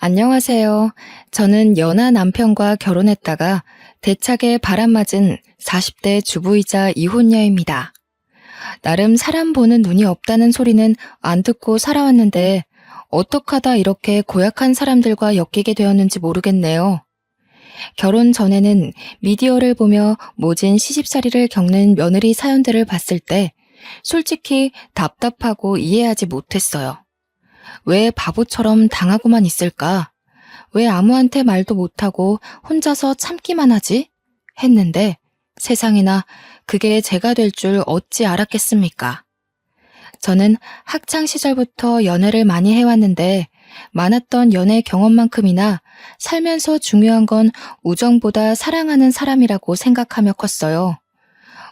안녕하세요. 저는 연하 남편과 결혼했다가 대차게 바람맞은 40대 주부이자 이혼녀입니다. 나름 사람 보는 눈이 없다는 소리는 안 듣고 살아왔는데 어떡하다 이렇게 고약한 사람들과 엮이게 되었는지 모르겠네요. 결혼 전에는 미디어를 보며 모진 시집살이를 겪는 며느리 사연들을 봤을 때 솔직히 답답하고 이해하지 못했어요. 왜 바보처럼 당하고만 있을까? 왜 아무한테 말도 못하고 혼자서 참기만 하지? 했는데 세상에나 그게 제가 될 줄 어찌 알았겠습니까? 저는 학창 시절부터 연애를 많이 해왔는데 많았던 연애 경험만큼이나 살면서 중요한 건 우정보다 사랑하는 사람이라고 생각하며 컸어요.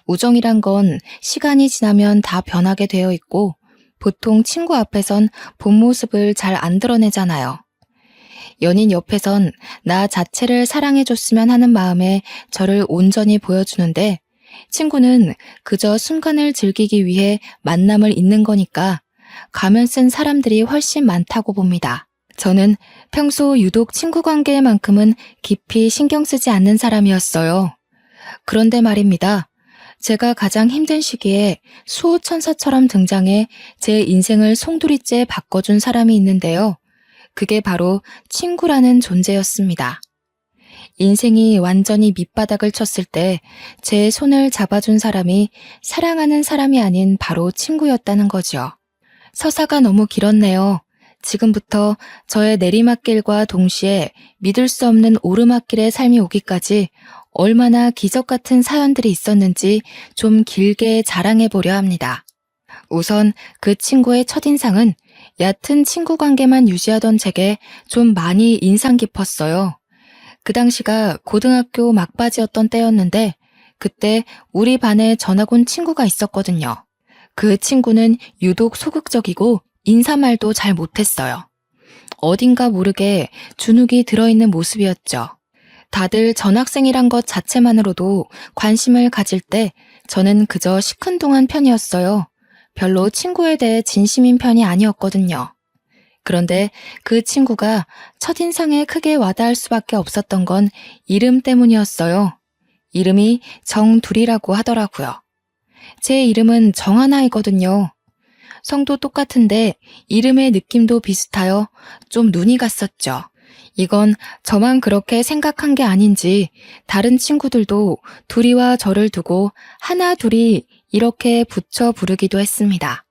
우정이란 건 시간이 지나면 다 변하게 되어 있고 보통 친구 앞에선 본 모습을 잘 안 드러내잖아요. 연인 옆에선 나 자체를 사랑해줬으면 하는 마음에 저를 온전히 보여주는데 친구는 그저 순간을 즐기기 위해 만남을 잇는 거니까 가면 쓴 사람들이 훨씬 많다고 봅니다. 저는 평소 유독 친구 관계에만큼은 깊이 신경 쓰지 않는 사람이었어요. 그런데 말입니다. 제가 가장 힘든 시기에 수호천사처럼 등장해 제 인생을 송두리째 바꿔준 사람이 있는데요. 그게 바로 친구라는 존재였습니다. 인생이 완전히 밑바닥을 쳤을 때 제 손을 잡아준 사람이 사랑하는 사람이 아닌 바로 친구였다는 거죠. 서사가 너무 길었네요. 지금부터 저의 내리막길과 동시에 믿을 수 없는 오르막길의 삶이 오기까지 얼마나 기적 같은 사연들이 있었는지 좀 길게 자랑해 보려 합니다. 우선 그 친구의 첫인상은 얕은 친구 관계만 유지하던 제게 좀 많이 인상 깊었어요. 그 당시가 고등학교 막바지였던 때였는데 그때 우리 반에 전학 온 친구가 있었거든요. 그 친구는 유독 소극적이고 인사말도 잘 못했어요. 어딘가 모르게 주눅이 들어있는 모습이었죠. 다들 전학생이란 것 자체만으로도 관심을 가질 때 저는 그저 시큰둥한 편이었어요. 별로 친구에 대해 진심인 편이 아니었거든요. 그런데 그 친구가 첫인상에 크게 와닿을 수밖에 없었던 건 이름 때문이었어요. 이름이 정둘이라고 하더라고요. 제 이름은 정하나이거든요. 성도 똑같은데 이름의 느낌도 비슷하여 좀 눈이 갔었죠. 이건 저만 그렇게 생각한 게 아닌지 다른 친구들도 둘이와 저를 두고 하나 둘이 이렇게 붙여 부르기도 했습니다.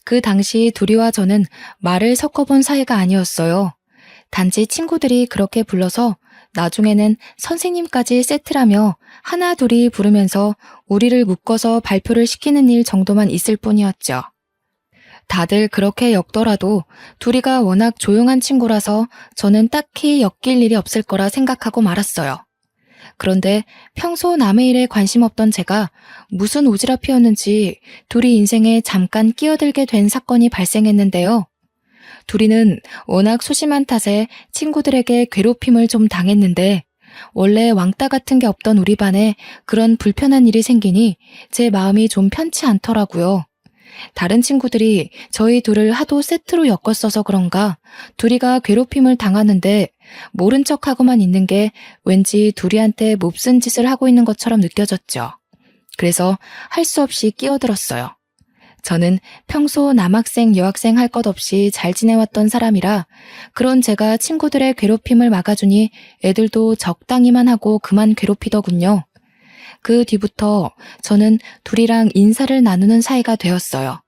그 당시 둘이와 저는 말을 섞어본 사이가 아니었어요. 단지 친구들이 그렇게 불러서 나중에는 선생님까지 세트라며 하나 둘이 부르면서 우리를 묶어서 발표를 시키는 일 정도만 있을 뿐이었죠. 다들 그렇게 엮더라도 둘이가 워낙 조용한 친구라서 저는 딱히 엮일 일이 없을 거라 생각하고 말았어요. 그런데 평소 남의 일에 관심 없던 제가 무슨 오지랖이었는지 둘이 인생에 잠깐 끼어들게 된 사건이 발생했는데요. 둘이는 워낙 소심한 탓에 친구들에게 괴롭힘을 좀 당했는데 원래 왕따 같은 게 없던 우리 반에 그런 불편한 일이 생기니 제 마음이 좀 편치 않더라고요. 다른 친구들이 저희 둘을 하도 세트로 엮었어서 그런가 둘이가 괴롭힘을 당하는데 모른 척하고만 있는 게 왠지 둘이한테 몹쓴 짓을 하고 있는 것처럼 느껴졌죠. 그래서 할 수 없이 끼어들었어요. 저는 평소 남학생, 여학생 할 것 없이 잘 지내왔던 사람이라 그런 제가 친구들의 괴롭힘을 막아주니 애들도 적당히만 하고 그만 괴롭히더군요. 그 뒤부터 저는 둘이랑 인사를 나누는 사이가 되었어요.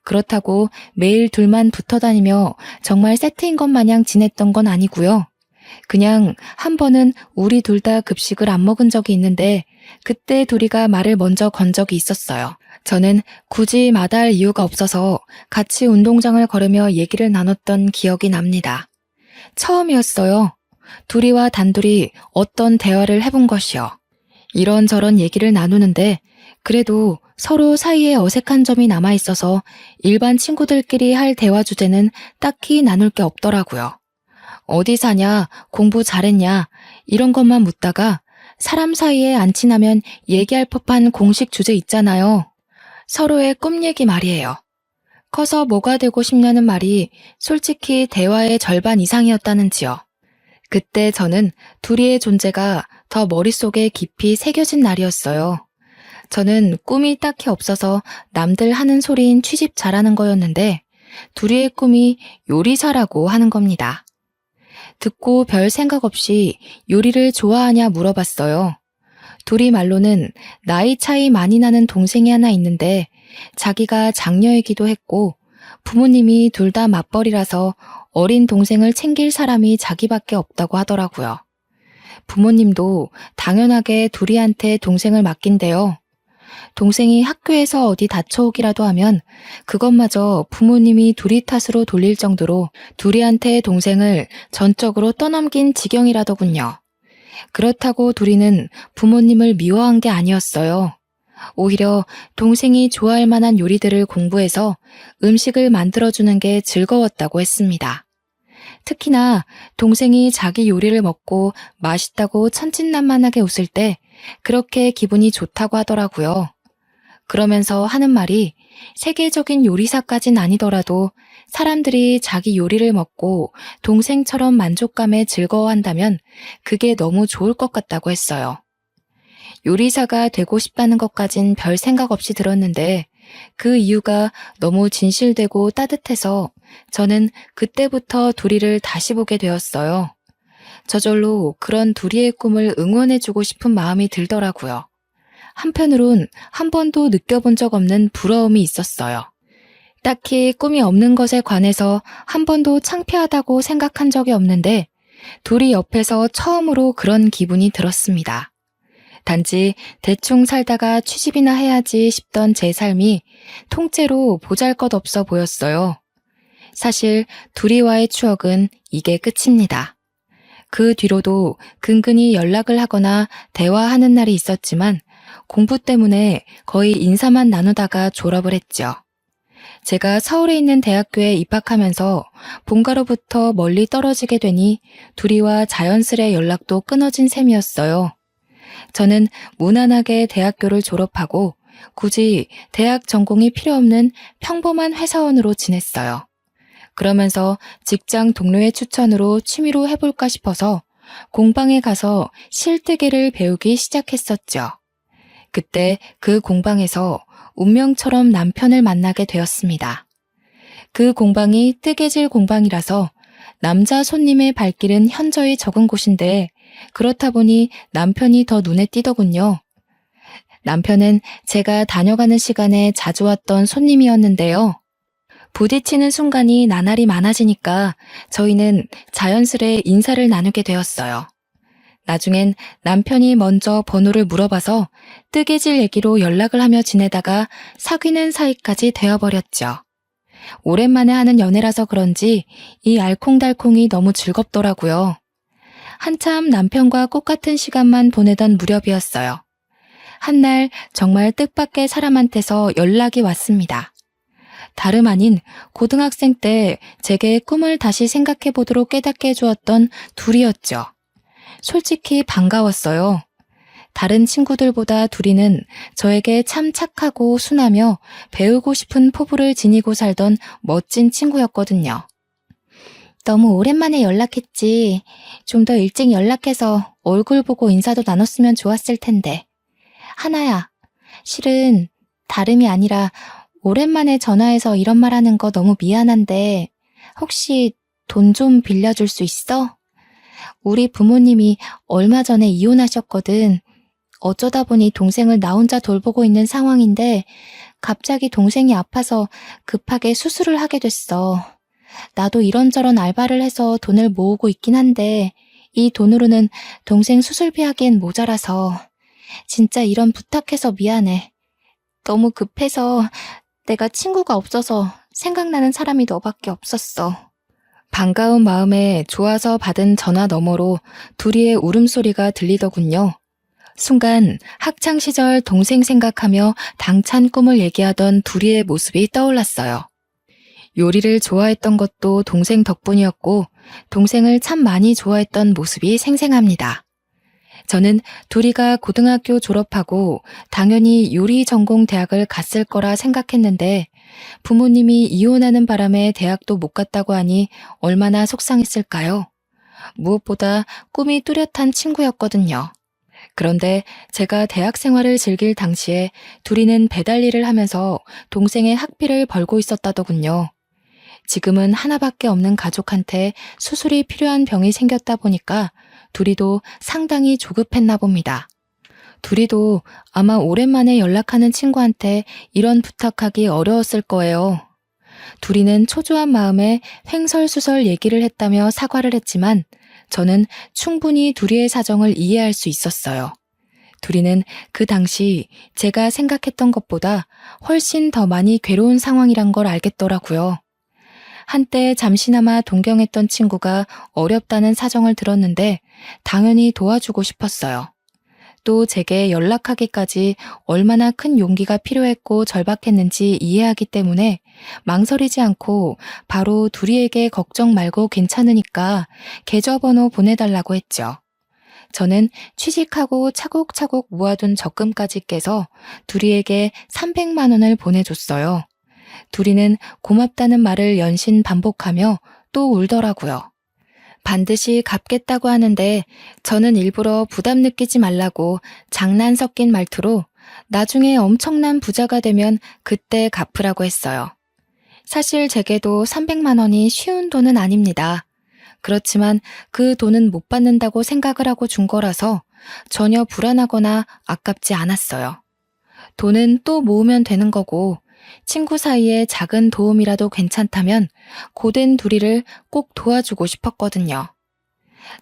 그렇다고 매일 둘만 붙어 다니며 정말 세트인 것 마냥 지냈던 건 아니고요. 그냥 한 번은 우리 둘 다 급식을 안 먹은 적이 있는데 그때 둘이가 말을 먼저 건 적이 있었어요. 저는 굳이 마다할 이유가 없어서 같이 운동장을 걸으며 얘기를 나눴던 기억이 납니다. 처음이었어요. 둘이와 단둘이 어떤 대화를 해본 것이요. 이런저런 얘기를 나누는데 그래도 서로 사이에 어색한 점이 남아있어서 일반 친구들끼리 할 대화 주제는 딱히 나눌 게 없더라고요. 어디 사냐, 공부 잘했냐 이런 것만 묻다가 사람 사이에 안 친하면 얘기할 법한 공식 주제 있잖아요. 서로의 꿈 얘기 말이에요. 커서 뭐가 되고 싶냐는 말이 솔직히 대화의 절반 이상이었다는지요. 그때 저는 둘이의 존재가 더 머릿속에 깊이 새겨진 날이었어요. 저는 꿈이 딱히 없어서 남들 하는 소리인 취집 잘하는 거였는데 둘이의 꿈이 요리사라고 하는 겁니다. 듣고 별 생각 없이 요리를 좋아하냐 물어봤어요. 둘이 말로는 나이 차이 많이 나는 동생이 하나 있는데 자기가 장녀이기도 했고 부모님이 둘 다 맞벌이라서 어린 동생을 챙길 사람이 자기밖에 없다고 하더라고요. 부모님도 당연하게 둘이한테 동생을 맡긴대요. 동생이 학교에서 어디 다쳐오기라도 하면 그것마저 부모님이 둘이 탓으로 돌릴 정도로 둘이한테 동생을 전적으로 떠넘긴 지경이라더군요. 그렇다고 둘이는 부모님을 미워한 게 아니었어요. 오히려 동생이 좋아할 만한 요리들을 공부해서 음식을 만들어주는 게 즐거웠다고 했습니다. 특히나 동생이 자기 요리를 먹고 맛있다고 천진난만하게 웃을 때 그렇게 기분이 좋다고 하더라고요. 그러면서 하는 말이 세계적인 요리사까진 아니더라도 사람들이 자기 요리를 먹고 동생처럼 만족감에 즐거워한다면 그게 너무 좋을 것 같다고 했어요. 요리사가 되고 싶다는 것까진 별 생각 없이 들었는데 그 이유가 너무 진실되고 따뜻해서 저는 그때부터 둘이를 다시 보게 되었어요. 저절로 그런 둘이의 꿈을 응원해주고 싶은 마음이 들더라고요. 한편으론 한 번도 느껴본 적 없는 부러움이 있었어요. 딱히 꿈이 없는 것에 관해서 한 번도 창피하다고 생각한 적이 없는데 둘이 옆에서 처음으로 그런 기분이 들었습니다. 단지 대충 살다가 취직이나 해야지 싶던 제 삶이 통째로 보잘것없어 보였어요. 사실 둘이와의 추억은 이게 끝입니다. 그 뒤로도 근근히 연락을 하거나 대화하는 날이 있었지만 공부 때문에 거의 인사만 나누다가 졸업을 했죠. 제가 서울에 있는 대학교에 입학하면서 본가로부터 멀리 떨어지게 되니 둘이와 자연스레 연락도 끊어진 셈이었어요. 저는 무난하게 대학교를 졸업하고 굳이 대학 전공이 필요 없는 평범한 회사원으로 지냈어요. 그러면서 직장 동료의 추천으로 취미로 해볼까 싶어서 공방에 가서 실뜨개를 배우기 시작했었죠. 그때 그 공방에서 운명처럼 남편을 만나게 되었습니다. 그 공방이 뜨개질 공방이라서 남자 손님의 발길은 현저히 적은 곳인데 그렇다 보니 남편이 더 눈에 띄더군요. 남편은 제가 다녀가는 시간에 자주 왔던 손님이었는데요. 부딪히는 순간이 나날이 많아지니까 저희는 자연스레 인사를 나누게 되었어요. 나중엔 남편이 먼저 번호를 물어봐서 뜨개질 얘기로 연락을 하며 지내다가 사귀는 사이까지 되어버렸죠. 오랜만에 하는 연애라서 그런지 이 알콩달콩이 너무 즐겁더라고요. 한참 남편과 꽃같은 시간만 보내던 무렵이었어요. 한날 정말 뜻밖의 사람한테서 연락이 왔습니다. 다름 아닌 고등학생 때 제게 꿈을 다시 생각해보도록 깨닫게 해주었던 둘이었죠. 솔직히 반가웠어요. 다른 친구들보다 둘이는 저에게 참 착하고 순하며 배우고 싶은 포부를 지니고 살던 멋진 친구였거든요. 너무 오랜만에 연락했지. 좀 더 일찍 연락해서 얼굴 보고 인사도 나눴으면 좋았을 텐데. 하나야, 실은 다름이 아니라 오랜만에 전화해서 이런 말 하는 거 너무 미안한데 혹시 돈 좀 빌려줄 수 있어? 우리 부모님이 얼마 전에 이혼하셨거든. 어쩌다 보니 동생을 나 혼자 돌보고 있는 상황인데 갑자기 동생이 아파서 급하게 수술을 하게 됐어. 나도 이런저런 알바를 해서 돈을 모으고 있긴 한데 이 돈으로는 동생 수술비 하기엔 모자라서 진짜 이런 부탁해서 미안해. 너무 급해서 내가 친구가 없어서 생각나는 사람이 너밖에 없었어. 반가운 마음에 좋아서 받은 전화 너머로 둘이의 울음소리가 들리더군요. 순간 학창시절 동생 생각하며 당찬 꿈을 얘기하던 둘이의 모습이 떠올랐어요. 요리를 좋아했던 것도 동생 덕분이었고 동생을 참 많이 좋아했던 모습이 생생합니다. 저는 둘이가 고등학교 졸업하고 당연히 요리 전공 대학을 갔을 거라 생각했는데 부모님이 이혼하는 바람에 대학도 못 갔다고 하니 얼마나 속상했을까요? 무엇보다 꿈이 뚜렷한 친구였거든요. 그런데 제가 대학 생활을 즐길 당시에 둘이는 배달 일을 하면서 동생의 학비를 벌고 있었다더군요. 지금은 하나밖에 없는 가족한테 수술이 필요한 병이 생겼다 보니까 둘이도 상당히 조급했나 봅니다. 둘이도 아마 오랜만에 연락하는 친구한테 이런 부탁하기 어려웠을 거예요. 둘이는 초조한 마음에 횡설수설 얘기를 했다며 사과를 했지만 저는 충분히 둘이의 사정을 이해할 수 있었어요. 둘이는 그 당시 제가 생각했던 것보다 훨씬 더 많이 괴로운 상황이란 걸 알겠더라고요. 한때 잠시나마 동경했던 친구가 어렵다는 사정을 들었는데 당연히 도와주고 싶었어요. 또 제게 연락하기까지 얼마나 큰 용기가 필요했고 절박했는지 이해하기 때문에 망설이지 않고 바로 둘이에게 걱정 말고 괜찮으니까 계좌번호 보내달라고 했죠. 저는 취직하고 차곡차곡 모아둔 적금까지 깨서 둘이에게 300만 원을 보내줬어요. 둘이는 고맙다는 말을 연신 반복하며 또 울더라고요. 반드시 갚겠다고 하는데 저는 일부러 부담 느끼지 말라고 장난 섞인 말투로 나중에 엄청난 부자가 되면 그때 갚으라고 했어요. 사실 제게도 300만 원이 쉬운 돈은 아닙니다. 그렇지만 그 돈은 못 받는다고 생각을 하고 준 거라서 전혀 불안하거나 아깝지 않았어요. 돈은 또 모으면 되는 거고 친구 사이에 작은 도움이라도 괜찮다면 고된 둘이를 꼭 도와주고 싶었거든요.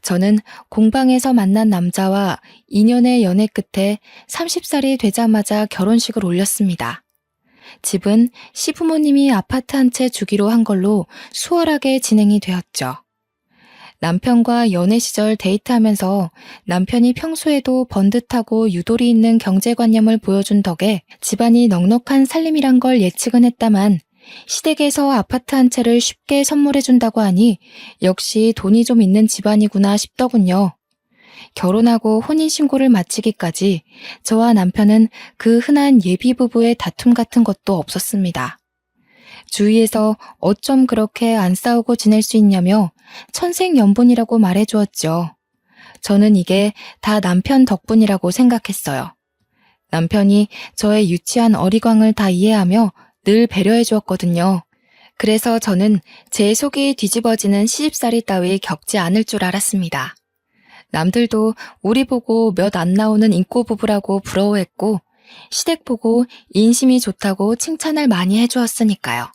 저는 공방에서 만난 남자와 2년의 연애 끝에 30살이 되자마자 결혼식을 올렸습니다. 집은 시부모님이 아파트 한 채 주기로 한 걸로 수월하게 진행이 되었죠. 남편과 연애 시절 데이트하면서 남편이 평소에도 번듯하고 유도리 있는 경제관념을 보여준 덕에 집안이 넉넉한 살림이란 걸 예측은 했다만 시댁에서 아파트 한 채를 쉽게 선물해준다고 하니 역시 돈이 좀 있는 집안이구나 싶더군요. 결혼하고 혼인신고를 마치기까지 저와 남편은 그 흔한 예비부부의 다툼 같은 것도 없었습니다. 주위에서 어쩜 그렇게 안 싸우고 지낼 수 있냐며 천생연분이라고 말해주었죠. 저는 이게 다 남편 덕분이라고 생각했어요. 남편이 저의 유치한 어리광을 다 이해하며 늘 배려해 주었거든요. 그래서 저는 제 속이 뒤집어지는 시집살이 따위 겪지 않을 줄 알았습니다. 남들도 우리 보고 몇 안 나오는 인꼬 부부라고 부러워했고 시댁 보고 인심이 좋다고 칭찬을 많이 해주었으니까요.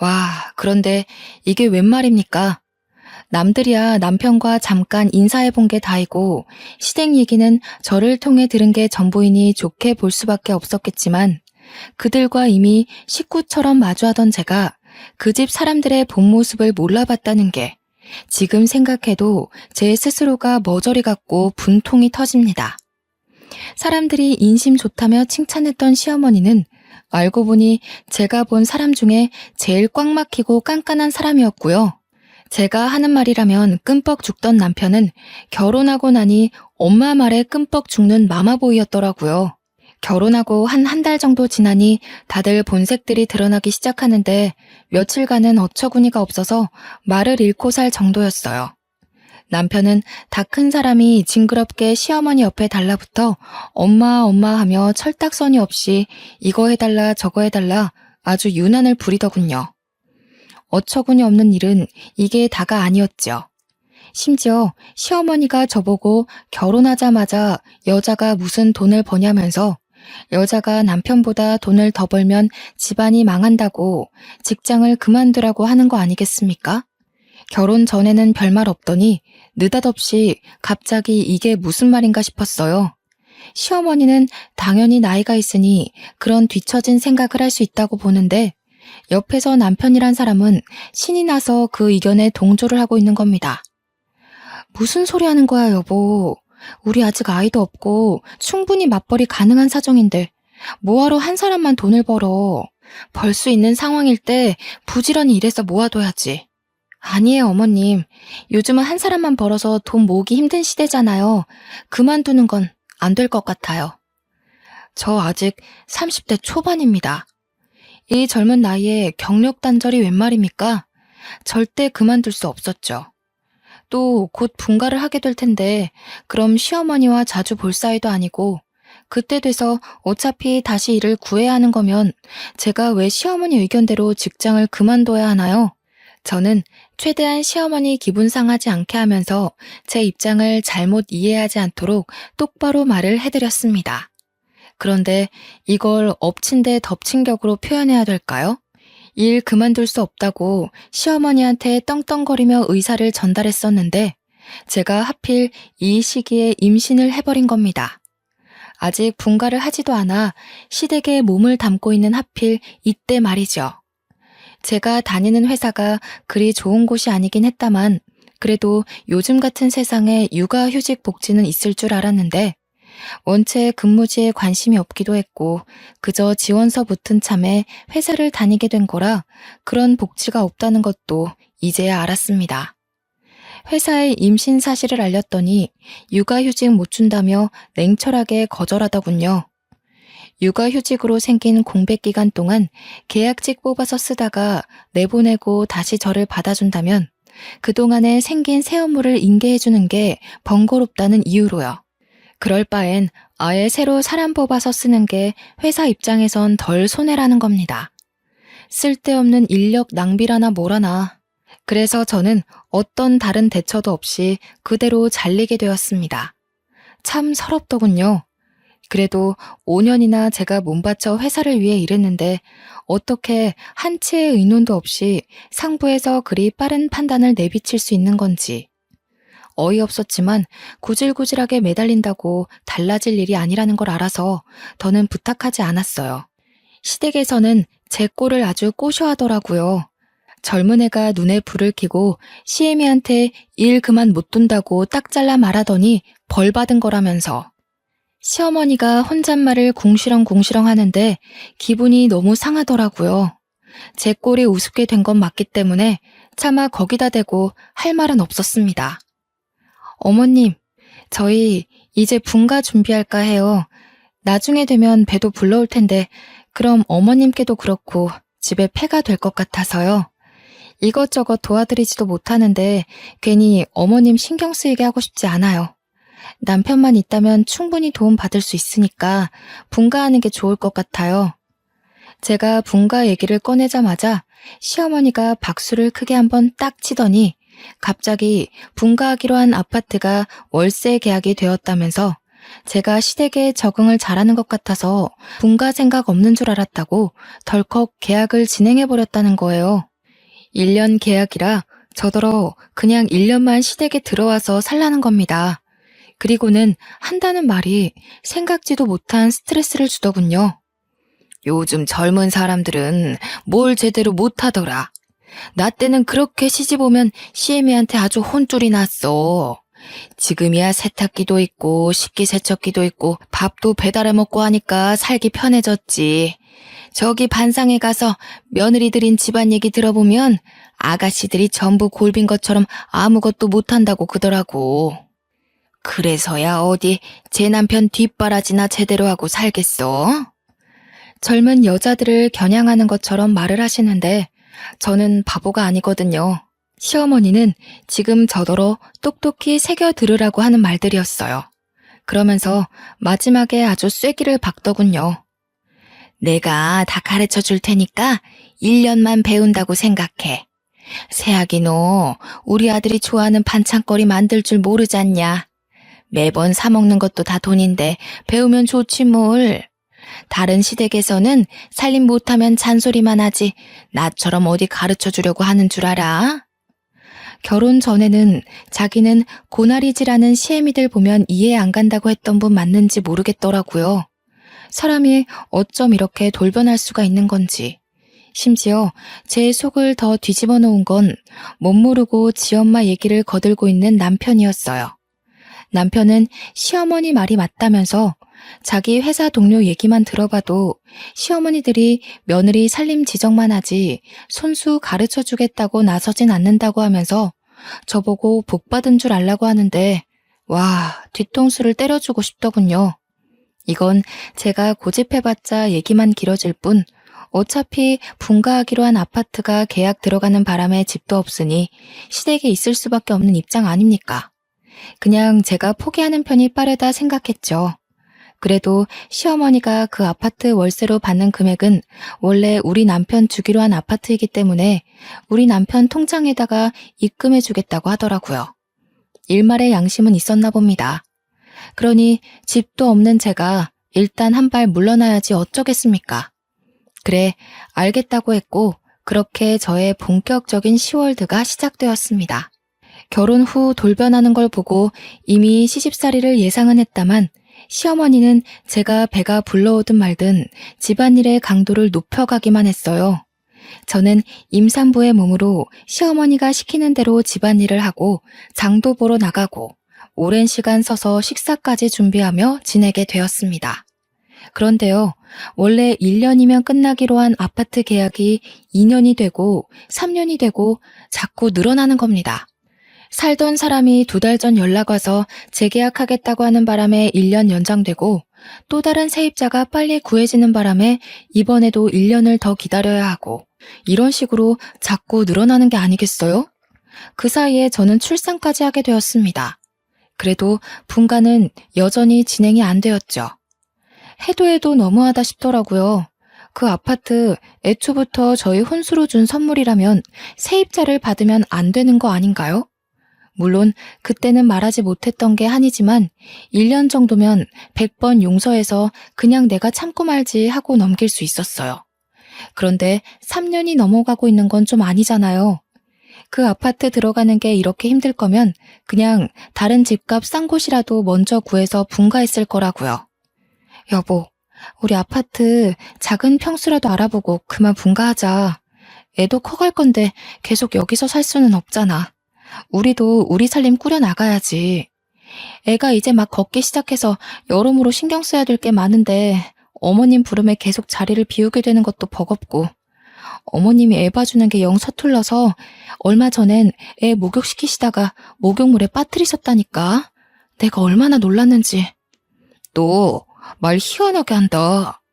와, 그런데 이게 웬 말입니까? 남들이야 남편과 잠깐 인사해 본 게 다이고 시댁 얘기는 저를 통해 들은 게 전부이니 좋게 볼 수밖에 없었겠지만 그들과 이미 식구처럼 마주하던 제가 그 집 사람들의 본 모습을 몰라봤다는 게 지금 생각해도 제 스스로가 머저리 같고 분통이 터집니다. 사람들이 인심 좋다며 칭찬했던 시어머니는 알고 보니 제가 본 사람 중에 제일 꽉 막히고 깐깐한 사람이었고요. 제가 하는 말이라면 끔뻑 죽던 남편은 결혼하고 나니 엄마 말에 끔뻑 죽는 마마보이였더라고요. 결혼하고 한 달 정도 지나니 다들 본색들이 드러나기 시작하는데 며칠간은 어처구니가 없어서 말을 잃고 살 정도였어요. 남편은 다 큰 사람이 징그럽게 시어머니 옆에 달라붙어 엄마 엄마 하며 철딱서니 없이 이거 해달라 저거 해달라 아주 유난을 부리더군요. 어처구니 없는 일은 이게 다가 아니었죠. 심지어 시어머니가 저보고 결혼하자마자 여자가 무슨 돈을 버냐면서 여자가 남편보다 돈을 더 벌면 집안이 망한다고 직장을 그만두라고 하는 거 아니겠습니까? 결혼 전에는 별말 없더니 느닷없이 갑자기 이게 무슨 말인가 싶었어요. 시어머니는 당연히 나이가 있으니 그런 뒤처진 생각을 할 수 있다고 보는데 옆에서 남편이란 사람은 신이 나서 그 의견에 동조를 하고 있는 겁니다. 무슨 소리 하는 거야, 여보. 우리 아직 아이도 없고 충분히 맞벌이 가능한 사정인데 뭐하러 한 사람만 돈을 벌어. 벌 수 있는 상황일 때 부지런히 일해서 모아둬야지. 아니에요, 어머님. 요즘은 한 사람만 벌어서 돈 모으기 힘든 시대잖아요. 그만두는 건 안 될 것 같아요. 저 아직 30대 초반입니다. 이 젊은 나이에 경력 단절이 웬 말입니까? 절대 그만둘 수 없었죠. 또 곧 분가를 하게 될 텐데 그럼 시어머니와 자주 볼 사이도 아니고 그때 돼서 어차피 다시 일을 구해야 하는 거면 제가 왜 시어머니 의견대로 직장을 그만둬야 하나요? 저는 최대한 시어머니 기분 상하지 않게 하면서 제 입장을 잘못 이해하지 않도록 똑바로 말을 해드렸습니다. 그런데 이걸 엎친 데 덮친 격으로 표현해야 될까요? 일 그만둘 수 없다고 시어머니한테 떵떵거리며 의사를 전달했었는데 제가 하필 이 시기에 임신을 해버린 겁니다. 아직 분가를 하지도 않아 시댁에 몸을 담고 있는 하필 이때 말이죠. 제가 다니는 회사가 그리 좋은 곳이 아니긴 했다만 그래도 요즘 같은 세상에 육아휴직 복지는 있을 줄 알았는데 원체 근무지에 관심이 없기도 했고 그저 지원서 붙은 참에 회사를 다니게 된 거라 그런 복지가 없다는 것도 이제야 알았습니다. 회사에 임신 사실을 알렸더니 육아휴직 못 준다며 냉철하게 거절하더군요. 육아휴직으로 생긴 공백 기간 동안 계약직 뽑아서 쓰다가 내보내고 다시 저를 받아준다면 그동안에 생긴 새 업무를 인계해주는 게 번거롭다는 이유로요. 그럴 바엔 아예 새로 사람 뽑아서 쓰는 게 회사 입장에선 덜 손해라는 겁니다. 쓸데없는 인력 낭비라나 뭐라나. 그래서 저는 어떤 다른 대처도 없이 그대로 잘리게 되었습니다. 참 서럽더군요. 그래도 5년이나 제가 몸바쳐 회사를 위해 일했는데 어떻게 한치의 의논도 없이 상부에서 그리 빠른 판단을 내비칠 수 있는 건지. 어이없었지만 구질구질하게 매달린다고 달라질 일이 아니라는 걸 알아서 더는 부탁하지 않았어요. 시댁에서는 제 꼴을 아주 꼬셔하더라고요. 젊은 애가 눈에 불을 켜고 시애미한테 일 그만 못 둔다고 딱 잘라 말하더니 벌 받은 거라면서. 시어머니가 혼잣말을 궁시렁궁시렁 하는데 기분이 너무 상하더라고요. 제 꼴이 우습게 된 건 맞기 때문에 차마 거기다 대고 할 말은 없었습니다. 어머님, 저희 이제 분가 준비할까 해요. 나중에 되면 배도 불러올 텐데 그럼 어머님께도 그렇고 집에 폐가 될 것 같아서요. 이것저것 도와드리지도 못하는데 괜히 어머님 신경 쓰이게 하고 싶지 않아요. 남편만 있다면 충분히 도움 받을 수 있으니까 분가하는 게 좋을 것 같아요. 제가 분가 얘기를 꺼내자마자 시어머니가 박수를 크게 한번 딱 치더니 갑자기 분가하기로 한 아파트가 월세 계약이 되었다면서 제가 시댁에 적응을 잘하는 것 같아서 분가 생각 없는 줄 알았다고 덜컥 계약을 진행해버렸다는 거예요. 1년 계약이라 저더러 그냥 1년만 시댁에 들어와서 살라는 겁니다. 그리고는 한다는 말이 생각지도 못한 스트레스를 주더군요. 요즘 젊은 사람들은 뭘 제대로 못하더라. 나 때는 그렇게 시집 오면 시애미한테 아주 혼쭐이 났어. 지금이야 세탁기도 있고 식기세척기도 있고 밥도 배달해 먹고 하니까 살기 편해졌지. 저기 반상에 가서 며느리들인 집안 얘기 들어보면 아가씨들이 전부 골빈 것처럼 아무것도 못한다고 그러더라고. 그래서야 어디 제 남편 뒷바라지나 제대로 하고 살겠어? 젊은 여자들을 겨냥하는 것처럼 말을 하시는데 저는 바보가 아니거든요. 시어머니는 지금 저더러 똑똑히 새겨 들으라고 하는 말들이었어요. 그러면서 마지막에 아주 쐐기를 박더군요. 내가 다 가르쳐 줄 테니까 1년만 배운다고 생각해. 새아기 너 우리 아들이 좋아하는 반찬거리 만들 줄 모르잖냐. 매번 사 먹는 것도 다 돈인데 배우면 좋지 뭘. 다른 시댁에서는 살림 못하면 잔소리만 하지 나처럼 어디 가르쳐 주려고 하는 줄 알아? 결혼 전에는 자기는 고나리질하는 시애미들 보면 이해 안 간다고 했던 분 맞는지 모르겠더라고요. 사람이 어쩜 이렇게 돌변할 수가 있는 건지. 심지어 제 속을 더 뒤집어 놓은 건 못 모르고 지엄마 얘기를 거들고 있는 남편이었어요. 남편은 시어머니 말이 맞다면서 자기 회사 동료 얘기만 들어봐도 시어머니들이 며느리 살림 지적만 하지 손수 가르쳐 주겠다고 나서진 않는다고 하면서 저보고 복 받은 줄 알라고 하는데 와, 뒤통수를 때려주고 싶더군요. 이건 제가 고집해봤자 얘기만 길어질 뿐 어차피 분가하기로 한 아파트가 계약 들어가는 바람에 집도 없으니 시댁에 있을 수밖에 없는 입장 아닙니까? 그냥 제가 포기하는 편이 빠르다 생각했죠. 그래도 시어머니가 그 아파트 월세로 받는 금액은 원래 우리 남편 주기로 한 아파트이기 때문에 우리 남편 통장에다가 입금해 주겠다고 하더라고요. 일말의 양심은 있었나 봅니다. 그러니 집도 없는 제가 일단 한 발 물러나야지 어쩌겠습니까? 그래, 알겠다고 했고 그렇게 저의 본격적인 시월드가 시작되었습니다. 결혼 후 돌변하는 걸 보고 이미 시집살이를 예상은 했다만 시어머니는 제가 배가 불러오든 말든 집안일의 강도를 높여가기만 했어요. 저는 임산부의 몸으로 시어머니가 시키는 대로 집안일을 하고 장도 보러 나가고 오랜 시간 서서 식사까지 준비하며 지내게 되었습니다. 그런데요, 원래 1년이면 끝나기로 한 아파트 계약이 2년이 되고 3년이 되고 자꾸 늘어나는 겁니다. 살던 사람이 2달 전 연락 와서 재계약하겠다고 하는 바람에 1년 연장되고 또 다른 세입자가 빨리 구해지는 바람에 이번에도 1년을 더 기다려야 하고 이런 식으로 자꾸 늘어나는 게 아니겠어요? 그 사이에 저는 출산까지 하게 되었습니다. 그래도 분가는 여전히 진행이 안 되었죠. 해도 해도 너무하다 싶더라고요. 그 아파트 애초부터 저희 혼수로 준 선물이라면 세입자를 받으면 안 되는 거 아닌가요? 물론 그때는 말하지 못했던 게 한이지만 1년 정도면 100번 용서해서 그냥 내가 참고 말지 하고 넘길 수 있었어요. 그런데 3년이 넘어가고 있는 건 좀 아니잖아요. 그 아파트 들어가는 게 이렇게 힘들 거면 그냥 다른 집값 싼 곳이라도 먼저 구해서 분가했을 거라고요. 여보, 우리 아파트 작은 평수라도 알아보고 그만 분가하자. 애도 커갈 건데 계속 여기서 살 수는 없잖아. 우리도 우리 살림 꾸려나가야지. 애가 이제 막 걷기 시작해서 여러모로 신경 써야 될 게 많은데 어머님 부름에 계속 자리를 비우게 되는 것도 버겁고 어머님이 애 봐주는 게 영 서툴러서 얼마 전엔 애 목욕시키시다가 목욕물에 빠뜨리셨다니까. 내가 얼마나 놀랐는지. 너 말 희한하게 한다.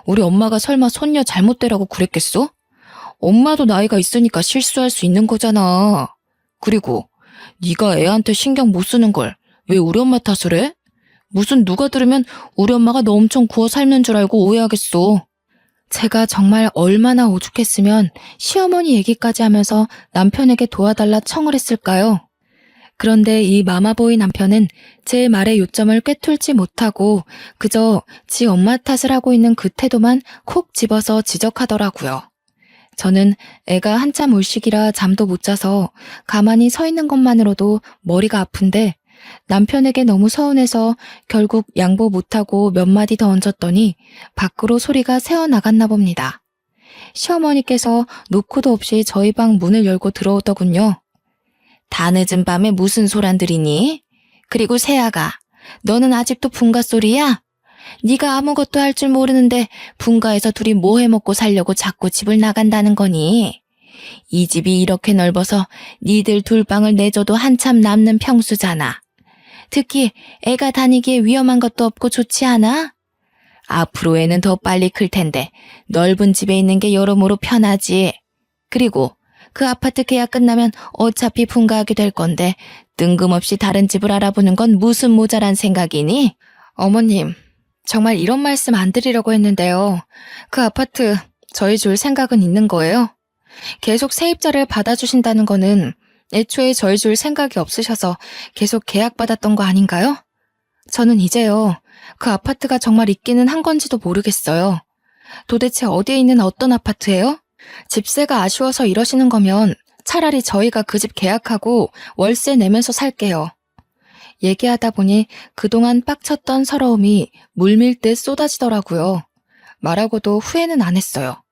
우리 엄마가 설마 손녀 잘못되라고 그랬겠어? 엄마도 나이가 있으니까 실수할 수 있는 거잖아. 그리고 네가 애한테 신경 못 쓰는 걸 왜 우리 엄마 탓을 해? 무슨 누가 들으면 우리 엄마가 너 엄청 구워 삶는 줄 알고 오해하겠어. 제가 정말 얼마나 오죽했으면 시어머니 얘기까지 하면서 남편에게 도와달라 청을 했을까요? 그런데 이 마마보이 남편은 제 말의 요점을 꿰뚫지 못하고 그저 지 엄마 탓을 하고 있는 그 태도만 콕 집어서 지적하더라고요. 저는 애가 한참 울시기라 잠도 못 자서 가만히 서 있는 것만으로도 머리가 아픈데 남편에게 너무 서운해서 결국 양보 못하고 몇 마디 더 얹었더니 밖으로 소리가 새어나갔나 봅니다. 시어머니께서 노크도 없이 저희 방 문을 열고 들어오더군요. 다 늦은 밤에 무슨 소란들이니? 그리고 세아가, 너는 아직도 분가 소리야? 네가 아무것도 할 줄 모르는데 분가에서 둘이 뭐 해먹고 살려고 자꾸 집을 나간다는 거니? 이 집이 이렇게 넓어서 니들 둘 방을 내줘도 한참 남는 평수잖아. 특히 애가 다니기에 위험한 것도 없고 좋지 않아? 앞으로 애는 더 빨리 클 텐데 넓은 집에 있는 게 여러모로 편하지. 그리고 그 아파트 계약 끝나면 어차피 분가하게 될 건데 뜬금없이 다른 집을 알아보는 건 무슨 모자란 생각이니? 어머님, 정말 이런 말씀 안 드리려고 했는데요. 그 아파트 저희 줄 생각은 있는 거예요? 계속 세입자를 받아주신다는 거는 애초에 저희 줄 생각이 없으셔서 계속 계약받았던 거 아닌가요? 저는 이제요, 그 아파트가 정말 있기는 한 건지도 모르겠어요. 도대체 어디에 있는 어떤 아파트예요? 집세가 아쉬워서 이러시는 거면 차라리 저희가 그 집 계약하고 월세 내면서 살게요. 얘기하다 보니 그동안 빡쳤던 서러움이 물밀듯 쏟아지더라고요. 말하고도 후회는 안 했어요.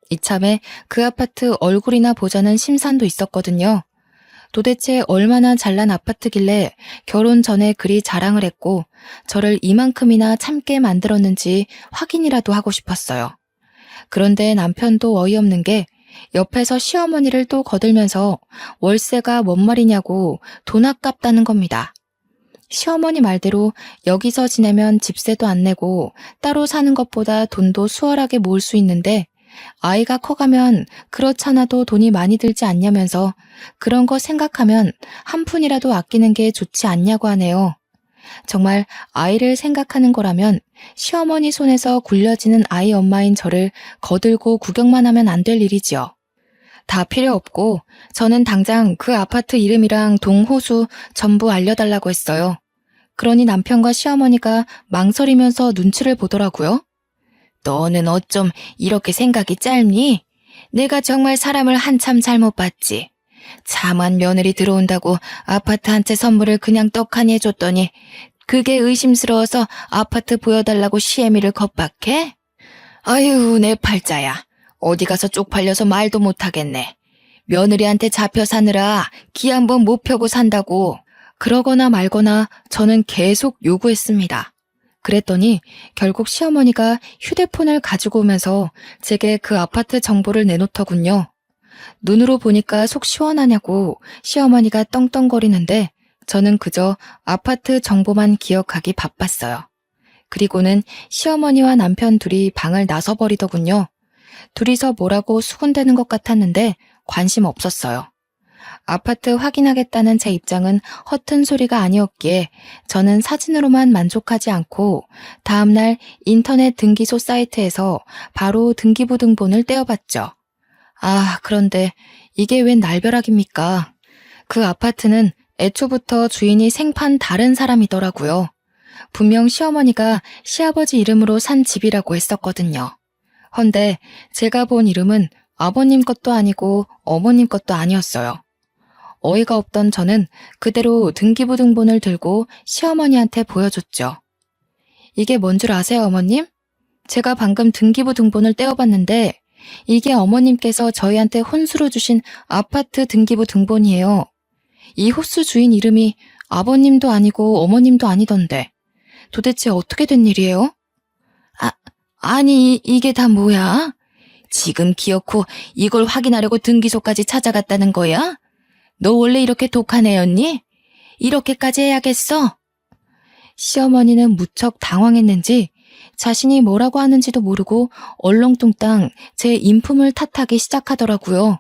이참에 그 아파트 얼굴이나 보자는 심산도 있었거든요. 도대체 얼마나 잘난 아파트길래 결혼 전에 그리 자랑을 했고 저를 이만큼이나 참게 만들었는지 확인이라도 하고 싶었어요. 그런데 남편도 어이없는 게 옆에서 시어머니를 또 거들면서 월세가 뭔 말이냐고 돈 아깝다는 겁니다. 시어머니 말대로 여기서 지내면 집세도 안 내고 따로 사는 것보다 돈도 수월하게 모을 수 있는데 아이가 커가면 그렇잖아도 돈이 많이 들지 않냐면서 그런 거 생각하면 한 푼이라도 아끼는 게 좋지 않냐고 하네요. 정말 아이를 생각하는 거라면 시어머니 손에서 굴려지는 아이 엄마인 저를 거들고 구경만 하면 안 될 일이지요. 다 필요 없고 저는 당장 그 아파트 이름이랑 동호수 전부 알려달라고 했어요. 그러니 남편과 시어머니가 망설이면서 눈치를 보더라고요. 너는 어쩜 이렇게 생각이 짧니? 내가 정말 사람을 한참 잘못 봤지. 참한 며느리 들어온다고 아파트 한 채 선물을 그냥 떡하니 해줬더니 그게 의심스러워서 아파트 보여달라고 시애미를 겁박해? 아유, 내 팔자야. 어디 가서 쪽팔려서 말도 못하겠네. 며느리한테 잡혀 사느라 기 한번 못 펴고 산다고. 그러거나 말거나 저는 계속 요구했습니다. 그랬더니 결국 시어머니가 휴대폰을 가지고 오면서 제게 그 아파트 정보를 내놓더군요. 눈으로 보니까 속 시원하냐고 시어머니가 떵떵거리는데 저는 그저 아파트 정보만 기억하기 바빴어요. 그리고는 시어머니와 남편 둘이 방을 나서버리더군요. 둘이서 뭐라고 수군대는 것 같았는데 관심 없었어요. 아파트 확인하겠다는 제 입장은 허튼 소리가 아니었기에 저는 사진으로만 만족하지 않고 다음날 인터넷 등기소 사이트에서 바로 등기부 등본을 떼어봤죠. 아, 그런데 이게 웬 날벼락입니까? 그 아파트는 애초부터 주인이 생판 다른 사람이더라고요. 분명 시어머니가 시아버지 이름으로 산 집이라고 했었거든요. 헌데 제가 본 이름은 아버님 것도 아니고 어머님 것도 아니었어요. 어이가 없던 저는 그대로 등기부 등본을 들고 시어머니한테 보여줬죠. 이게 뭔 줄 아세요, 어머님? 제가 방금 등기부 등본을 떼어봤는데 이게 어머님께서 저희한테 혼수로 주신 아파트 등기부 등본이에요. 이 호수 주인 이름이 아버님도 아니고 어머님도 아니던데 도대체 어떻게 된 일이에요? 아니 이게 다 뭐야? 지금 기어코 이걸 확인하려고 등기소까지 찾아갔다는 거야? 너 원래 이렇게 독한 애였니? 이렇게까지 해야겠어? 시어머니는 무척 당황했는지 자신이 뭐라고 하는지도 모르고 얼렁뚱땅 제 인품을 탓하기 시작하더라고요.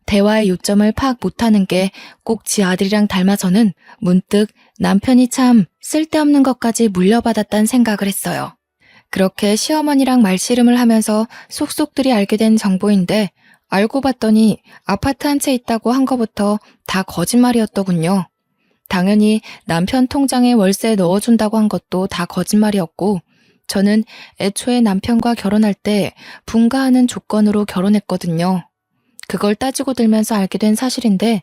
대화의 요점을 파악 못하는 게 꼭 지 아들이랑 닮아서는 문득 남편이 참 쓸데없는 것까지 물려받았단 생각을 했어요. 그렇게 시어머니랑 말씨름을 하면서 속속들이 알게 된 정보인데 알고 봤더니 아파트 한 채 있다고 한 거부터 다 거짓말이었더군요. 당연히 남편 통장에 월세 넣어준다고 한 것도 다 거짓말이었고 저는 애초에 남편과 결혼할 때 분가하는 조건으로 결혼했거든요. 그걸 따지고 들면서 알게 된 사실인데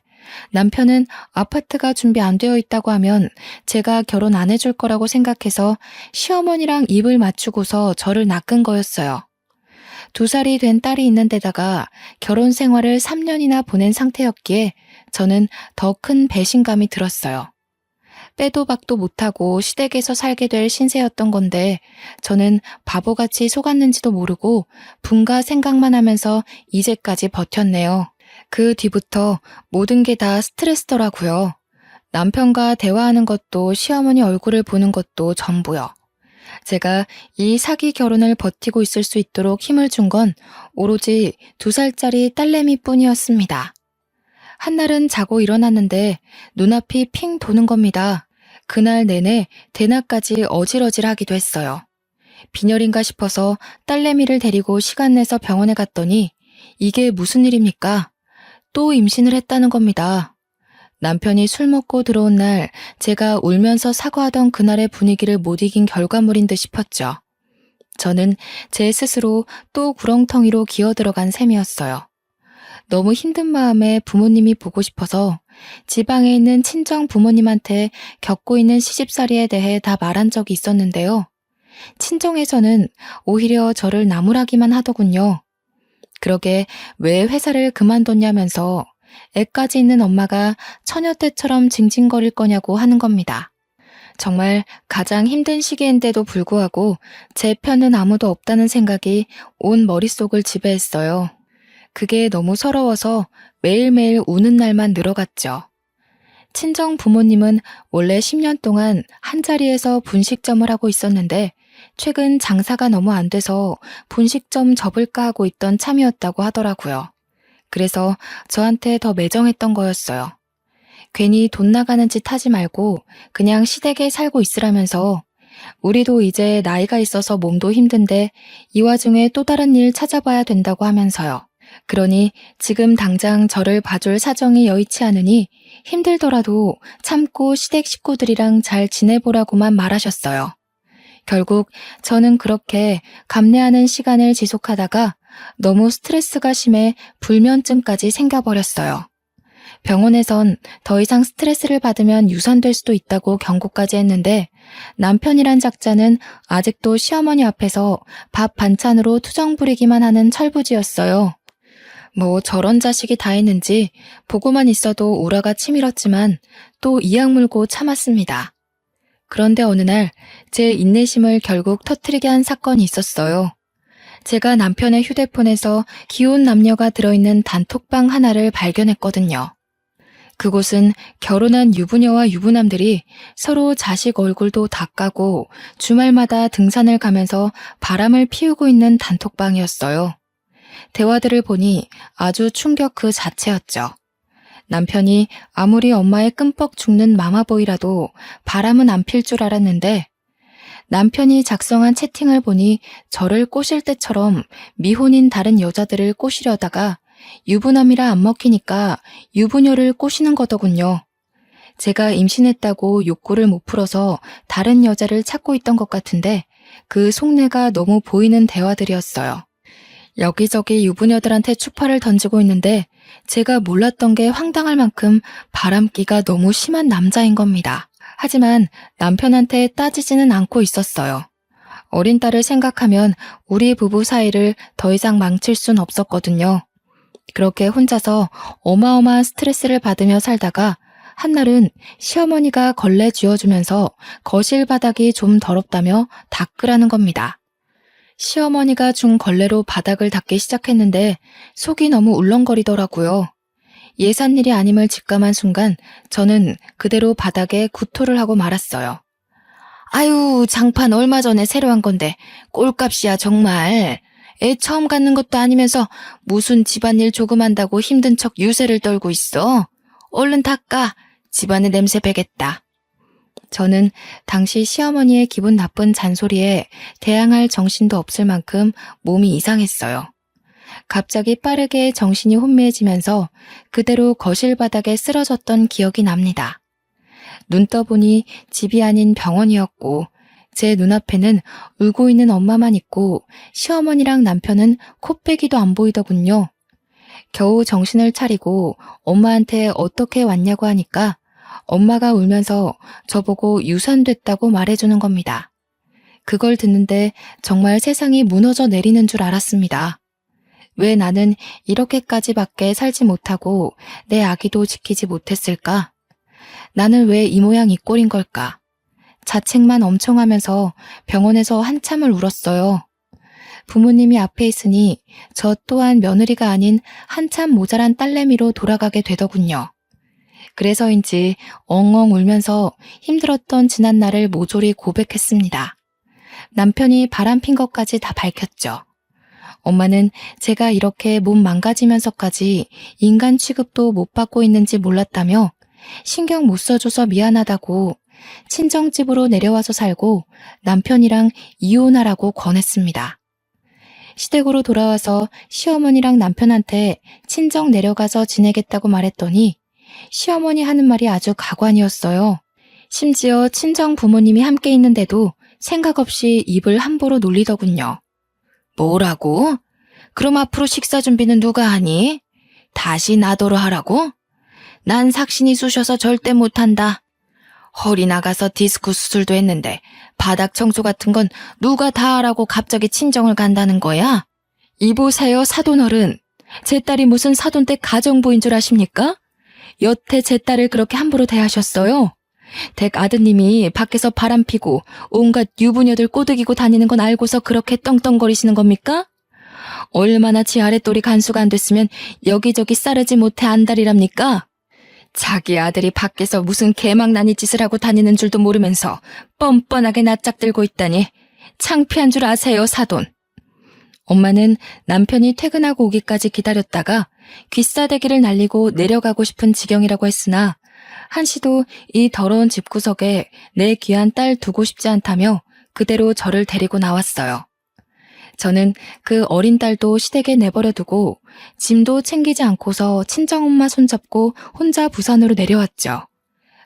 남편은 아파트가 준비 안 되어 있다고 하면 제가 결혼 안 해줄 거라고 생각해서 시어머니랑 입을 맞추고서 저를 낚은 거였어요. 2살이 된 딸이 있는 데다가 결혼 생활을 3년이나 보낸 상태였기에 저는 더 큰 배신감이 들었어요. 빼도 박도 못하고 시댁에서 살게 될 신세였던 건데 저는 바보같이 속았는지도 모르고 분가 생각만 하면서 이제까지 버텼네요. 그 뒤부터 모든 게 다 스트레스더라고요. 남편과 대화하는 것도 시어머니 얼굴을 보는 것도 전부요. 제가 이 사기 결혼을 버티고 있을 수 있도록 힘을 준 건 오로지 2살짜리 딸내미 뿐이었습니다. 한날은 자고 일어났는데 눈앞이 핑 도는 겁니다. 그날 내내 대낮까지 어질어질하기도 했어요. 빈혈인가 싶어서 딸내미를 데리고 시간 내서 병원에 갔더니 이게 무슨 일입니까? 또 임신을 했다는 겁니다. 남편이 술 먹고 들어온 날 제가 울면서 사과하던 그날의 분위기를 못 이긴 결과물인 듯 싶었죠. 저는 제 스스로 또 구렁텅이로 기어들어간 셈이었어요. 너무 힘든 마음에 부모님이 보고 싶어서 지방에 있는 친정 부모님한테 겪고 있는 시집살이에 대해 다 말한 적이 있었는데요. 친정에서는 오히려 저를 나무라기만 하더군요. 그러게 왜 회사를 그만뒀냐면서 애까지 있는 엄마가 처녀 때처럼 징징거릴 거냐고 하는 겁니다. 정말 가장 힘든 시기인데도 불구하고 제 편은 아무도 없다는 생각이 온 머릿속을 지배했어요. 그게 너무 서러워서 매일매일 우는 날만 늘어갔죠. 친정 부모님은 원래 10년 동안 한자리에서 분식점을 하고 있었는데 최근 장사가 너무 안 돼서 분식점 접을까 하고 있던 참이었다고 하더라고요. 그래서 저한테 더 매정했던 거였어요. 괜히 돈 나가는 짓 하지 말고 그냥 시댁에 살고 있으라면서 우리도 이제 나이가 있어서 몸도 힘든데 이 와중에 또 다른 일 찾아봐야 된다고 하면서요. 그러니 지금 당장 저를 봐줄 사정이 여의치 않으니 힘들더라도 참고 시댁 식구들이랑 잘 지내보라고만 말하셨어요. 결국 저는 그렇게 감내하는 시간을 지속하다가 너무 스트레스가 심해 불면증까지 생겨버렸어요. 병원에선 더 이상 스트레스를 받으면 유산될 수도 있다고 경고까지 했는데 남편이란 작자는 아직도 시어머니 앞에서 밥 반찬으로 투정 부리기만 하는 철부지였어요. 뭐 저런 자식이 다 있는지 보고만 있어도 오라가 치밀었지만 또 이악 물고 참았습니다. 그런데 어느 날 제 인내심을 결국 터뜨리게 한 사건이 있었어요. 제가 남편의 휴대폰에서 기혼 남녀가 들어있는 단톡방 하나를 발견했거든요. 그곳은 결혼한 유부녀와 유부남들이 서로 자식 얼굴도 다 까고 주말마다 등산을 가면서 바람을 피우고 있는 단톡방이었어요. 대화들을 보니 아주 충격 그 자체였죠. 남편이 아무리 엄마의 끔뻑 죽는 마마보이라도 바람은 안 필 줄 알았는데 남편이 작성한 채팅을 보니 저를 꼬실 때처럼 미혼인 다른 여자들을 꼬시려다가 유부남이라 안 먹히니까 유부녀를 꼬시는 거더군요. 제가 임신했다고 욕구를 못 풀어서 다른 여자를 찾고 있던 것 같은데 그 속내가 너무 보이는 대화들이었어요. 여기저기 유부녀들한테 추파를 던지고 있는데 제가 몰랐던 게 황당할 만큼 바람기가 너무 심한 남자인 겁니다. 하지만 남편한테 따지지는 않고 있었어요. 어린 딸을 생각하면 우리 부부 사이를 더 이상 망칠 순 없었거든요. 그렇게 혼자서 어마어마한 스트레스를 받으며 살다가 한날은 시어머니가 걸레 쥐어주면서 거실 바닥이 좀 더럽다며 닦으라는 겁니다. 시어머니가 준 걸레로 바닥을 닦기 시작했는데 속이 너무 울렁거리더라고요. 예산 일이 아님을 직감한 순간 저는 그대로 바닥에 구토를 하고 말았어요. 아유, 장판 얼마 전에 새로 한 건데 꼴값이야 정말. 애 처음 갖는 것도 아니면서 무슨 집안일 조금 한다고 힘든 척 유세를 떨고 있어. 얼른 닦아. 집안에 냄새 배겠다. 저는 당시 시어머니의 기분 나쁜 잔소리에 대항할 정신도 없을 만큼 몸이 이상했어요. 갑자기 빠르게 정신이 혼미해지면서 그대로 거실 바닥에 쓰러졌던 기억이 납니다. 눈 떠보니 집이 아닌 병원이었고 제 눈앞에는 울고 있는 엄마만 있고 시어머니랑 남편은 코빼기도 안 보이더군요. 겨우 정신을 차리고 엄마한테 어떻게 왔냐고 하니까 엄마가 울면서 저보고 유산됐다고 말해주는 겁니다. 그걸 듣는데 정말 세상이 무너져 내리는 줄 알았습니다. 왜 나는 이렇게까지밖에 살지 못하고 내 아기도 지키지 못했을까? 나는 왜 이 모양 이 꼴인 걸까? 자책만 엄청 하면서 병원에서 한참을 울었어요. 부모님이 앞에 있으니 저 또한 며느리가 아닌 한참 모자란 딸내미로 돌아가게 되더군요. 그래서인지 엉엉 울면서 힘들었던 지난날을 모조리 고백했습니다. 남편이 바람핀 것까지 다 밝혔죠. 엄마는 제가 이렇게 몸 망가지면서까지 인간 취급도 못 받고 있는지 몰랐다며 신경 못 써줘서 미안하다고 친정집으로 내려와서 살고 남편이랑 이혼하라고 권했습니다. 시댁으로 돌아와서 시어머니랑 남편한테 친정 내려가서 지내겠다고 말했더니 시어머니 하는 말이 아주 가관이었어요. 심지어 친정 부모님이 함께 있는데도 생각 없이 입을 함부로 놀리더군요. 뭐라고? 그럼 앞으로 식사 준비는 누가 하니? 다시 나더러 하라고? 난 삭신이 쑤셔서 절대 못한다. 허리 나가서 디스크 수술도 했는데 바닥 청소 같은 건 누가 다 하라고 갑자기 친정을 간다는 거야? 이보세요 사돈어른. 제 딸이 무슨 사돈댁 가정부인 줄 아십니까? 여태 제 딸을 그렇게 함부로 대하셨어요? 댁 아드님이 밖에서 바람 피고 온갖 유부녀들 꼬드기고 다니는 건 알고서 그렇게 떵떵거리시는 겁니까? 얼마나 지 아랫돌이 간수가 안 됐으면 여기저기 싸르지 못해 안달이랍니까? 자기 아들이 밖에서 무슨 개망나니 짓을 하고 다니는 줄도 모르면서 뻔뻔하게 낯짝 들고 있다니 창피한 줄 아세요, 사돈. 엄마는 남편이 퇴근하고 오기까지 기다렸다가 귀싸대기를 날리고 내려가고 싶은 지경이라고 했으나 한시도 이 더러운 집구석에 내 귀한 딸 두고 싶지 않다며 그대로 저를 데리고 나왔어요. 저는 그 어린 딸도 시댁에 내버려두고 짐도 챙기지 않고서 친정엄마 손잡고 혼자 부산으로 내려왔죠.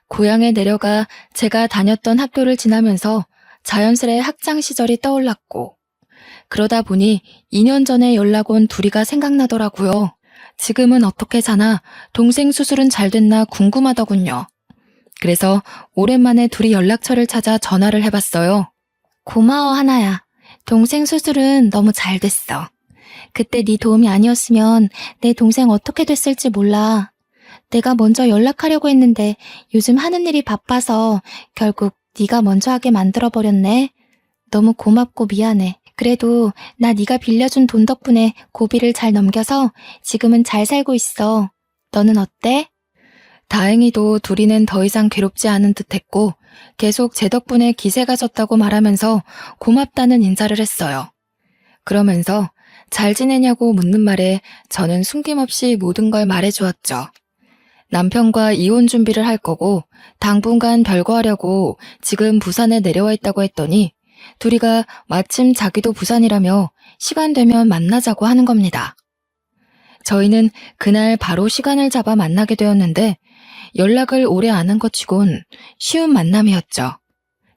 고향에 내려가 제가 다녔던 학교를 지나면서 자연스레 학창 시절이 떠올랐고 그러다 보니 2년 전에 연락 온 둘이가 생각나더라고요. 지금은 어떻게 사나 동생 수술은 잘 됐나 궁금하더군요. 그래서 오랜만에 둘이 연락처를 찾아 전화를 해봤어요. 고마워 하나야. 동생 수술은 너무 잘 됐어. 그때 네 도움이 아니었으면 내 동생 어떻게 됐을지 몰라. 내가 먼저 연락하려고 했는데 요즘 하는 일이 바빠서 결국 네가 먼저 하게 만들어버렸네. 너무 고맙고 미안해. 그래도 나 네가 빌려준 돈 덕분에 고비를 잘 넘겨서 지금은 잘 살고 있어. 너는 어때? 다행히도 둘이는 더 이상 괴롭지 않은 듯했고 계속 제 덕분에 기세가 졌다고 말하면서 고맙다는 인사를 했어요. 그러면서 잘 지내냐고 묻는 말에 저는 숨김없이 모든 걸 말해주었죠. 남편과 이혼 준비를 할 거고 당분간 별거하려고 지금 부산에 내려와 있다고 했더니 둘이가 마침 자기도 부산이라며 시간 되면 만나자고 하는 겁니다. 저희는 그날 바로 시간을 잡아 만나게 되었는데 연락을 오래 안 한 것 치곤 쉬운 만남이었죠.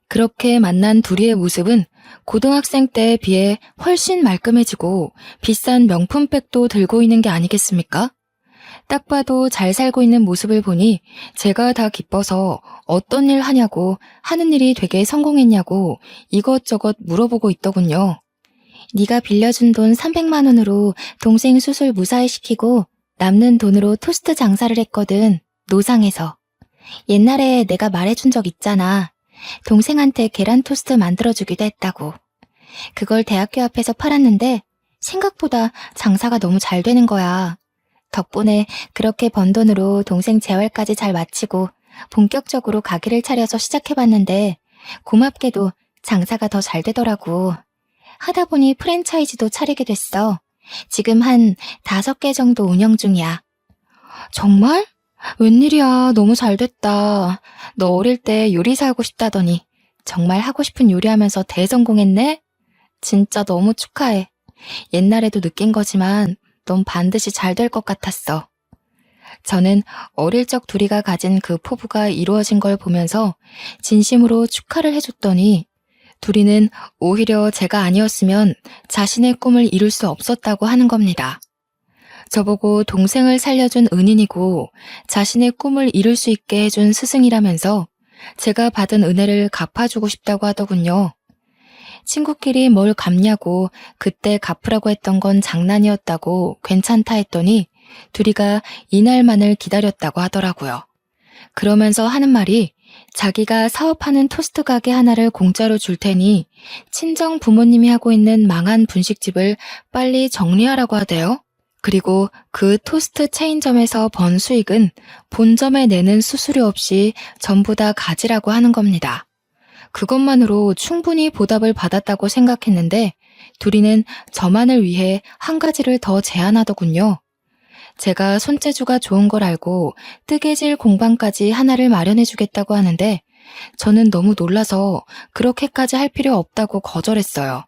그렇게 만난 둘이의 모습은 고등학생 때에 비해 훨씬 말끔해지고 비싼 명품백도 들고 있는 게 아니겠습니까? 딱 봐도 잘 살고 있는 모습을 보니 제가 다 기뻐서 어떤 일 하냐고 하는 일이 되게 성공했냐고 이것저것 물어보고 있더군요. 네가 빌려준 돈 300만 원으로 동생 수술 무사히 시키고 남는 돈으로 토스트 장사를 했거든. 노상에서. 옛날에 내가 말해준 적 있잖아. 동생한테 계란 토스트 만들어주기도 했다고. 그걸 대학교 앞에서 팔았는데 생각보다 장사가 너무 잘 되는 거야. 덕분에 그렇게 번 돈으로 동생 재활까지 잘 마치고 본격적으로 가게를 차려서 시작해봤는데 고맙게도 장사가 더 잘 되더라고. 하다 보니 프랜차이즈도 차리게 됐어. 지금 한 5개 정도 운영 중이야. 정말? 웬일이야. 너무 잘 됐다. 너 어릴 때 요리사 하고 싶다더니 정말 하고 싶은 요리하면서 대성공했네? 진짜 너무 축하해. 옛날에도 느낀 거지만 넌 반드시 잘 될 것 같았어. 저는 어릴 적 둘이가 가진 그 포부가 이루어진 걸 보면서 진심으로 축하를 해줬더니 둘이는 오히려 제가 아니었으면 자신의 꿈을 이룰 수 없었다고 하는 겁니다. 저보고 동생을 살려준 은인이고 자신의 꿈을 이룰 수 있게 해준 스승이라면서 제가 받은 은혜를 갚아주고 싶다고 하더군요. 친구끼리 뭘 갚냐고 그때 갚으라고 했던 건 장난이었다고 괜찮다 했더니 둘이가 이날만을 기다렸다고 하더라고요. 그러면서 하는 말이 자기가 사업하는 토스트 가게 하나를 공짜로 줄 테니 친정 부모님이 하고 있는 망한 분식집을 빨리 정리하라고 하대요. 그리고 그 토스트 체인점에서 번 수익은 본점에 내는 수수료 없이 전부 다 가지라고 하는 겁니다. 그것만으로 충분히 보답을 받았다고 생각했는데 둘이는 저만을 위해 한 가지를 더 제안하더군요. 제가 손재주가 좋은 걸 알고 뜨개질 공방까지 하나를 마련해주겠다고 하는데 저는 너무 놀라서 그렇게까지 할 필요 없다고 거절했어요.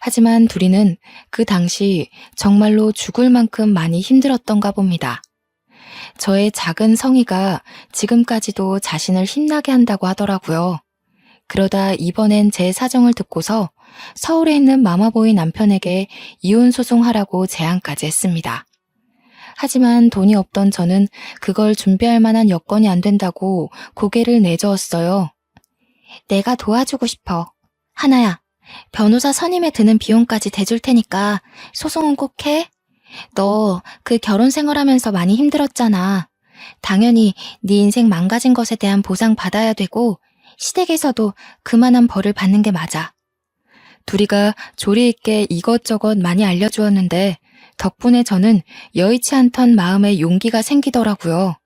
하지만 둘이는 그 당시 정말로 죽을 만큼 많이 힘들었던가 봅니다. 저의 작은 성의가 지금까지도 자신을 힘나게 한다고 하더라고요. 그러다 이번엔 제 사정을 듣고서 서울에 있는 마마보이 남편에게 이혼 소송하라고 제안까지 했습니다. 하지만 돈이 없던 저는 그걸 준비할 만한 여건이 안 된다고 고개를 내저었어요. 내가 도와주고 싶어. 하나야, 변호사 선임에 드는 비용까지 대줄 테니까 소송은 꼭 해. 너 그 결혼 생활하면서 많이 힘들었잖아. 당연히 네 인생 망가진 것에 대한 보상 받아야 되고 시댁에서도 그만한 벌을 받는 게 맞아. 둘이가 조리 있게 이것저것 많이 알려주었는데 덕분에 저는 여의치 않던 마음에 용기가 생기더라고요.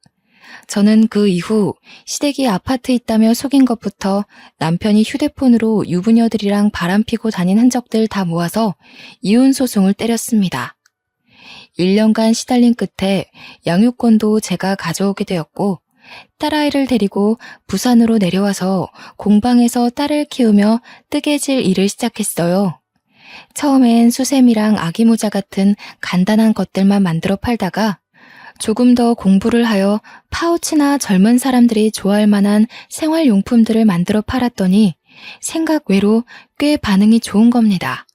저는 그 이후 시댁이 아파트 있다며 속인 것부터 남편이 휴대폰으로 유부녀들이랑 바람피고 다닌 흔적들 다 모아서 이혼 소송을 때렸습니다. 1년간 시달린 끝에 양육권도 제가 가져오게 되었고 딸아이를 데리고 부산으로 내려와서 공방에서 딸을 키우며 뜨개질 일을 시작했어요. 처음엔 수세미랑 아기모자 같은 간단한 것들만 만들어 팔다가 조금 더 공부를 하여 파우치나 젊은 사람들이 좋아할 만한 생활용품들을 만들어 팔았더니 생각 외로 꽤 반응이 좋은 겁니다.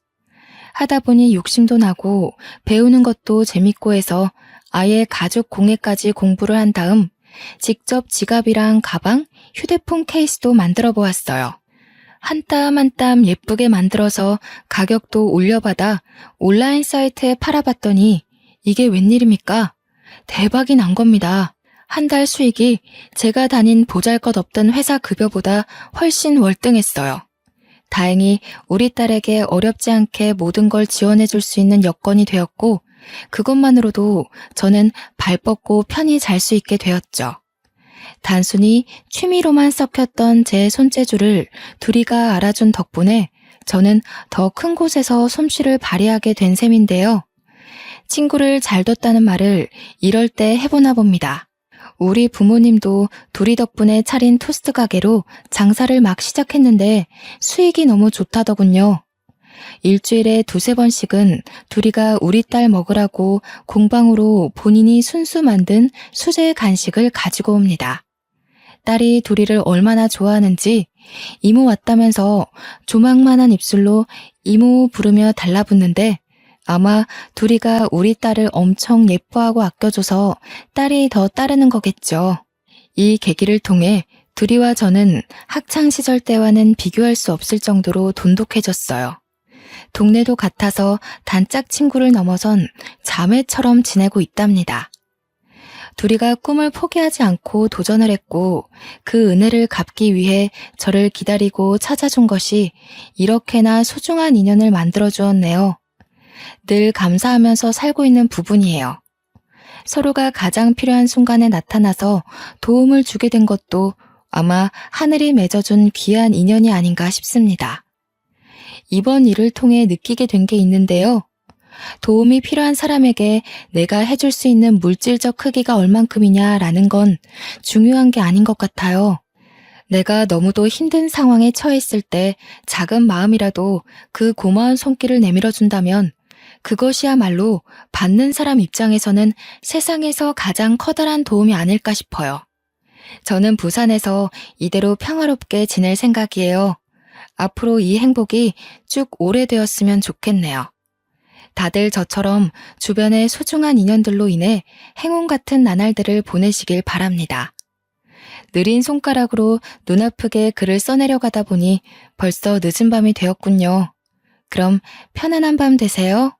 하다 보니 욕심도 나고 배우는 것도 재밌고 해서 아예 가죽 공예까지 공부를 한 다음 직접 지갑이랑 가방, 휴대폰 케이스도 만들어 보았어요. 한 땀 한 땀 예쁘게 만들어서 가격도 올려받아 온라인 사이트에 팔아봤더니 이게 웬일입니까? 대박이 난 겁니다. 한 달 수익이 제가 다닌 보잘것없던 회사 급여보다 훨씬 월등했어요. 다행히 우리 딸에게 어렵지 않게 모든 걸 지원해 줄 수 있는 여건이 되었고 그것만으로도 저는 발 뻗고 편히 잘 수 있게 되었죠. 단순히 취미로만 썩혔던 제 손재주를 둘이가 알아준 덕분에 저는 더 큰 곳에서 솜씨를 발휘하게 된 셈인데요. 친구를 잘 뒀다는 말을 이럴 때 해보나 봅니다. 우리 부모님도 둘이 덕분에 차린 토스트 가게로 장사를 막 시작했는데 수익이 너무 좋다더군요. 일주일에 2~3번씩은 둘이가 우리 딸 먹으라고 공방으로 본인이 순수 만든 수제 간식을 가지고 옵니다. 딸이 둘이를 얼마나 좋아하는지 이모 왔다면서 조망만한 입술로 이모 부르며 달라붙는데 아마 둘이가 우리 딸을 엄청 예뻐하고 아껴줘서 딸이 더 따르는 거겠죠. 이 계기를 통해 둘이와 저는 학창시절 때와는 비교할 수 없을 정도로 돈독해졌어요. 동네도 같아서 단짝 친구를 넘어선 자매처럼 지내고 있답니다. 둘이가 꿈을 포기하지 않고 도전을 했고 그 은혜를 갚기 위해 저를 기다리고 찾아준 것이 이렇게나 소중한 인연을 만들어 주었네요. 늘 감사하면서 살고 있는 부분이에요. 서로가 가장 필요한 순간에 나타나서 도움을 주게 된 것도 아마 하늘이 맺어준 귀한 인연이 아닌가 싶습니다. 이번 일을 통해 느끼게 된 게 있는데요. 도움이 필요한 사람에게 내가 해줄 수 있는 물질적 크기가 얼만큼이냐라는 건 중요한 게 아닌 것 같아요. 내가 너무도 힘든 상황에 처했을 때 작은 마음이라도 그 고마운 손길을 내밀어준다면 그것이야말로 받는 사람 입장에서는 세상에서 가장 커다란 도움이 아닐까 싶어요. 저는 부산에서 이대로 평화롭게 지낼 생각이에요. 앞으로 이 행복이 쭉 오래되었으면 좋겠네요. 다들 저처럼 주변의 소중한 인연들로 인해 행운 같은 나날들을 보내시길 바랍니다. 느린 손가락으로 눈 아프게 글을 써내려가다 보니 벌써 늦은 밤이 되었군요. 그럼 편안한 밤 되세요.